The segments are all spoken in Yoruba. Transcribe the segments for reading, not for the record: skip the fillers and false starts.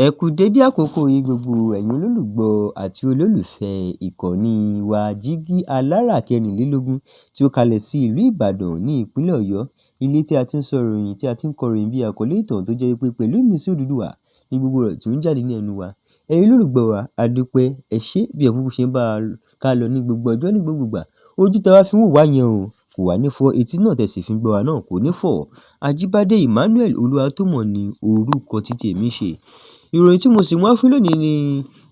Ẹ kú dédé àkókò yìí gbogbo ẹ̀yin olólùgbọ́ àti olólùfẹ́ ìkànnì wa Jígí Alárà 24 tí ó kalẹ̀ sí ìlú Ìbàdàn ní ìpínlẹ̀ Ọ̀yọ́. Ilé tí a ti ń sọ ìròyìn tí a ti ń kọ ìròyìn bí àkọlé ìtàn tó jẹ́ wípé pẹ̀lú ìmísí Odùduwà ní gbogbo ọ̀rọ̀ tí ó ń jáde ní ẹnu wa. Ẹ̀yin olólùgbọ́ wa, a dúpẹ́, ẹ ṣé bí ẹ kúkú ṣe ń bá a ká lọ ní gbogbo ọjọ́ ní gbogbo ìgbà. Ojú tí a wá fi ń wò wá yẹn o, kò wá ní fọ́, etí náà tẹ́ sì fi ń gbọ́ wa náà kò ní fọ́. Ajíbádé Emmanuel Olúwatómọ̀ ni orúkọ tí tèmi ṣe. Ìròyìn tí mo sì mú wá fún lónìí ni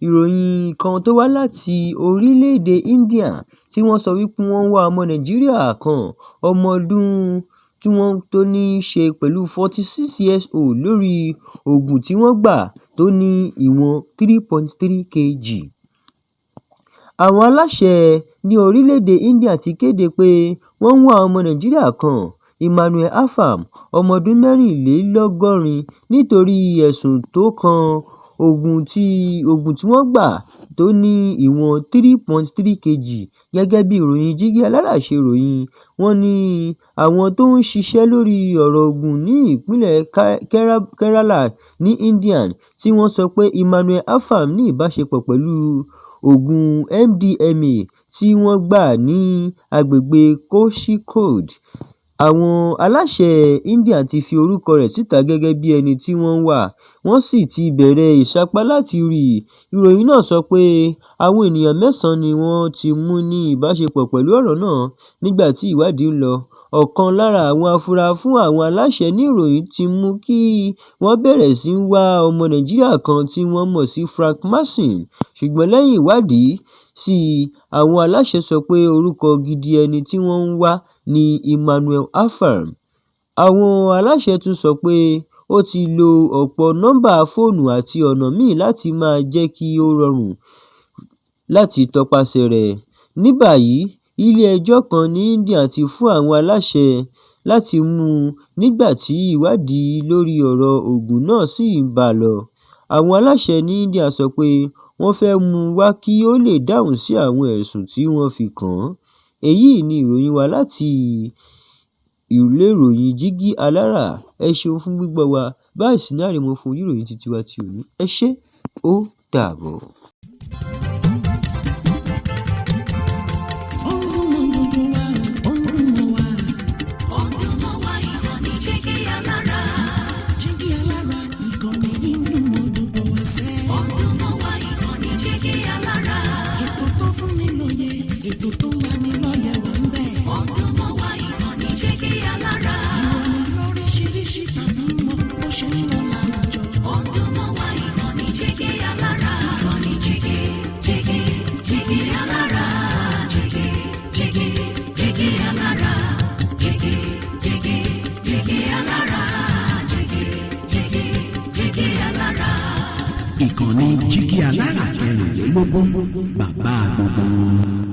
ìròyìn kan tó wá láti orílẹ̀-èdè India tí wọ́n sọ wípé wọ́n ń wá ọmọ Nàìjíríà kan, ọmọ ọdún tí wọ́n tó ní í ṣe pẹ̀lú 46 years old lórí oògùn tí wọ́n gbà tó ní ìwọ̀n 3.3 kg. Àwọn aláṣẹ ní orílẹ̀-èdè India ti kéde pé wọ́n ń wá ọmọ Nàìjíríà kan, Emmanuel Afam, ọmọ ọdún 84, nítorí ẹ̀sùn tó kan oògùn tí wọ́n gbà tó ní ìwọ̀n 3.3 kg. Gẹ́gẹ́ bí ìròyìn Jígí Alárà ṣe ròyìn, wọ́n ní àwọn tó ń ṣiṣẹ́ lórí ọ̀rọ̀ oògùn ní ìpínlẹ̀ Kerala ní India tí wọ́n sọ pé Emmanuel Afam ní ìbáṣepọ̀ pẹ̀lú oògùn MDMA tí wọ́n gbà ní agbègbè Kozhikode. Àwọn aláṣẹ India ti fi orúkọ rẹ̀ síta gẹ́gẹ́ bí ẹni tí wọ́n ń wá, wọ́n sì ti bẹ̀rẹ̀ ìsapá láti rí i. Ìròyìn náà sọ pé àwọn ènìyàn 9 ni wọ́n ti mú ní ìbáṣepọ̀ pẹ̀lú ọ̀rọ̀ náà nígbà tí ìwádìí ń lọ. Ọ̀kan lára àwọn afurasí fún àwọn aláṣẹ ní ìròyìn ti mú kí wọ́n bẹ̀rẹ̀ sí í wá ọmọ Nàìjíríà kan tí wọ́n mọ̀ sí Frank Mason, ṣùgbọ́n lẹ́yìn ìwádìí sí i, àwọn aláṣẹ sọ pé orúkọ gidi ẹni tí wọ́n ń wá ni Emmanuel Afam. Àwọn aláṣẹ tún sọ pé ó ti lo ọ̀pọ̀ nọ́mbà fóònù àti ọ̀nà míì láti máa jẹ́ kí ó rọrùn láti tọpasẹ̀ rẹ̀. Ní báyìí, ilé-ẹjọ́ kan ní India ti fún àwọn aláṣẹ láti mú un nígbà tí ìwádìí lórí ọ̀rọ̀ oògùn náà sì ń bá a lọ. Àwọn aláṣẹ ní India sọ pé wọ́n fẹ́ mú un wá kí ó lè dáhùn sí àwọn ẹ̀sùn tí wọ́n fi kàn án. Èyí ni ìròyìn wa láti ilé ìròyìn Jígí Alárà. Ẹ ṣeun fún gbígbọ́ wa. Báyìí sì náà ni mo fún yín ìròyìn títí wa ti òní. Ẹ ṣé, ó dàbọ̀. Ìkànnì Jígí Alárà 24, bàbá gbogbo.